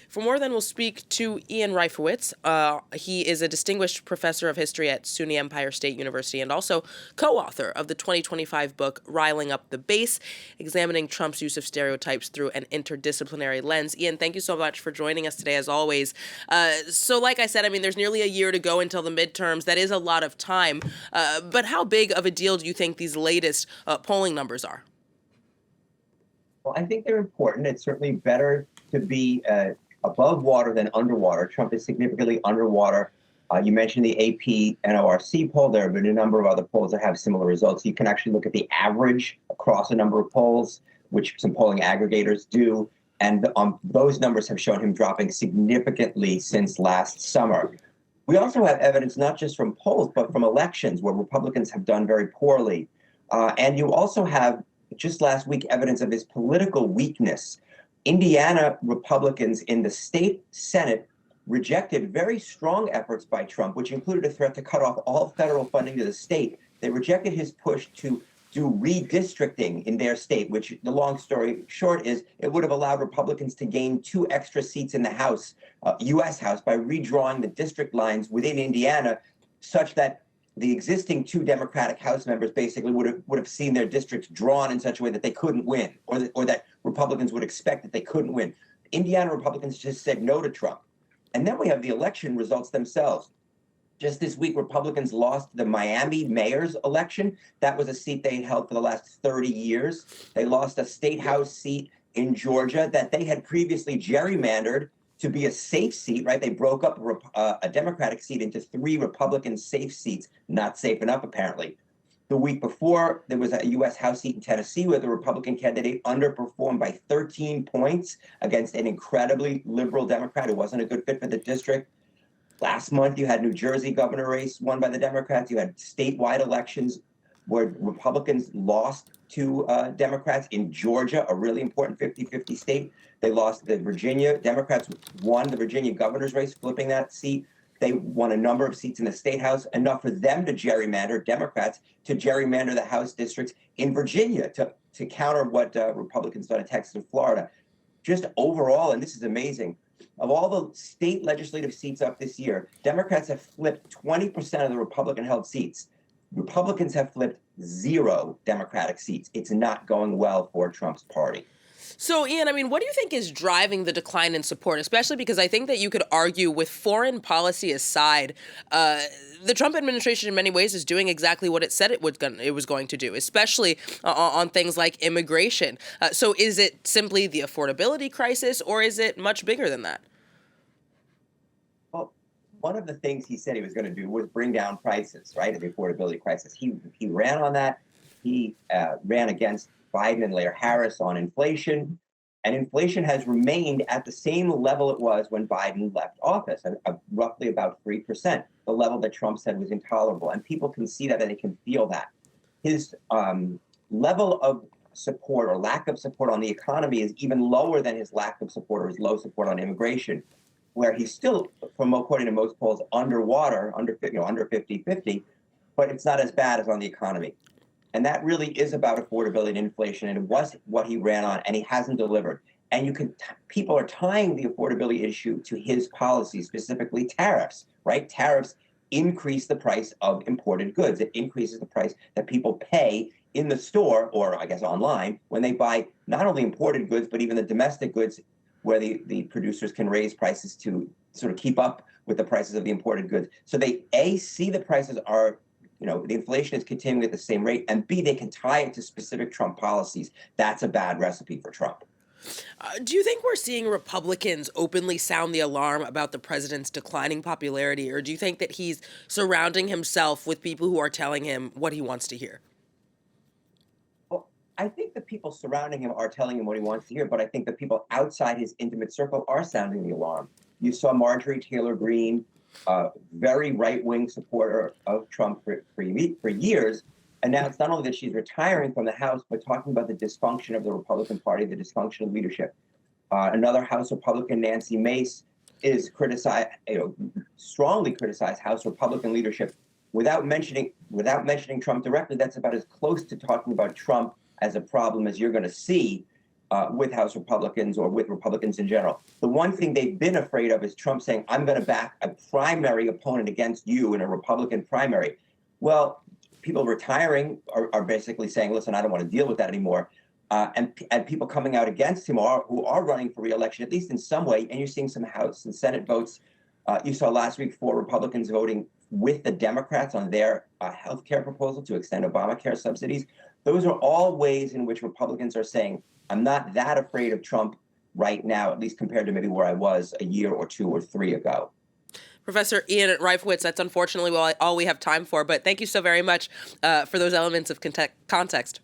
For more, then we'll speak to Ian Reifowitz. He is a distinguished professor of history at SUNY-Empire State University and also co-author of the 2025 book, Riling Up the Base, examining Trump's use of stereotypes through an interdisciplinary lens. Ian, thank you so much for joining us today, as always. So like I said, there's nearly a year to go until the midterms. That is a lot of time. But how big of a deal do you think these latest polling numbers are? Well, I think they're important. It's certainly better to be above water than underwater. Trump is significantly underwater. You mentioned the AP-NORC poll. There have been a number of other polls that have similar results. You can actually look at the average across a number of polls, which some polling aggregators do. And those numbers have shown him dropping significantly since last summer. We also have evidence not just from polls, but from elections where Republicans have done very poorly. And you also have, just last week, evidence of his political weakness. Indiana Republicans in the state Senate rejected very strong efforts by Trump, which included a threat to cut off all federal funding to the state. They rejected his push to do redistricting in their state, which, the long story short, is it would have allowed Republicans to gain 2 extra seats in the House, U.S. House, by redrawing the district lines within Indiana such that the existing 2 Democratic House members basically would have seen their districts drawn in such a way that they couldn't win, or that Republicans would expect that they couldn't win. Indiana Republicans just said no to Trump. And then we have the election results themselves. Just this week, Republicans lost the Miami mayor's election. That was a seat they had held for the last 30 years. They lost a state house seat in Georgia that they had previously gerrymandered to be a safe seat, right? They broke up a Democratic seat into 3 Republican safe seats, not safe enough, apparently. The week before, there was a U.S. House seat in Tennessee where the Republican candidate underperformed by 13 points against an incredibly liberal Democrat who wasn't a good fit for the district. Last month, you had New Jersey governor race won by the Democrats. You had statewide elections where Republicans lost to Democrats. In Georgia, a really important 50-50 state, they lost the Virginia. Democrats won the Virginia governor's race, flipping that seat. They won a number of seats in the state house, enough for them to gerrymander, Democrats, to gerrymander the House districts in Virginia to counter what Republicans done in Texas and Florida. Just overall, and this is amazing, of all the state legislative seats up this year, Democrats have flipped 20% of the Republican-held seats. Republicans have flipped 0 Democratic seats. It's not going well for Trump's party. So, Ian, what do you think is driving the decline in support, especially because I think that you could argue, with foreign policy aside, the Trump administration in many ways is doing exactly what it said it was going to do, especially on things like immigration. So is it simply the affordability crisis, or is it much bigger than that? Well, one of the things he said he was going to do was bring down prices, right, the affordability crisis. He ran on that. He ran against Biden and later Harris on inflation, and inflation has remained at the same level it was when Biden left office, roughly about 3%, the level that Trump said was intolerable. And people can see that and they can feel that. His level of support or lack of support on the economy is even lower than his lack of support or his low support on immigration, where he's still, according to most polls, underwater, under 50-50, but it's not as bad as on the economy. And that really is about affordability and inflation, and it was what he ran on, and he hasn't delivered. And people are tying the affordability issue to his policies, specifically tariffs, right? Tariffs increase the price of imported goods. It increases the price that people pay in the store, or I guess online, when they buy not only imported goods, but even the domestic goods, where the producers can raise prices to sort of keep up with the prices of the imported goods. So they, A, see the prices are, the inflation is continuing at the same rate, and B, they can tie it to specific Trump policies. That's a bad recipe for Trump. Do you think we're seeing Republicans openly sound the alarm about the president's declining popularity, or do you think that he's surrounding himself with people who are telling him what he wants to hear? Well, I think the people surrounding him are telling him what he wants to hear, but I think the people outside his intimate circle are sounding the alarm. You saw Marjorie Taylor Greene, very right-wing supporter of Trump for years, announced not only that she's retiring from the House, but talking about the dysfunction of the Republican Party, the dysfunction of leadership. Another House Republican, Nancy Mace, is strongly criticized House Republican leadership without mentioning Trump directly. That's about as close to talking about Trump as a problem as you're going to see. with House Republicans or with Republicans in general. The one thing they've been afraid of is Trump saying, I'm going to back a primary opponent against you in a Republican primary. Well, people retiring are basically saying, listen, I don't want to deal with that anymore. And people coming out against him who are running for re-election, at least in some way, and you're seeing some House and Senate votes. You saw last week 4 Republicans voting with the Democrats on their health care proposal to extend Obamacare subsidies. Those are all ways in which Republicans are saying, I'm not that afraid of Trump right now, at least compared to maybe where I was a year or 2 or 3 ago. Professor Ian Reifowitz, that's unfortunately all we have time for, but thank you so very much for those elements of context.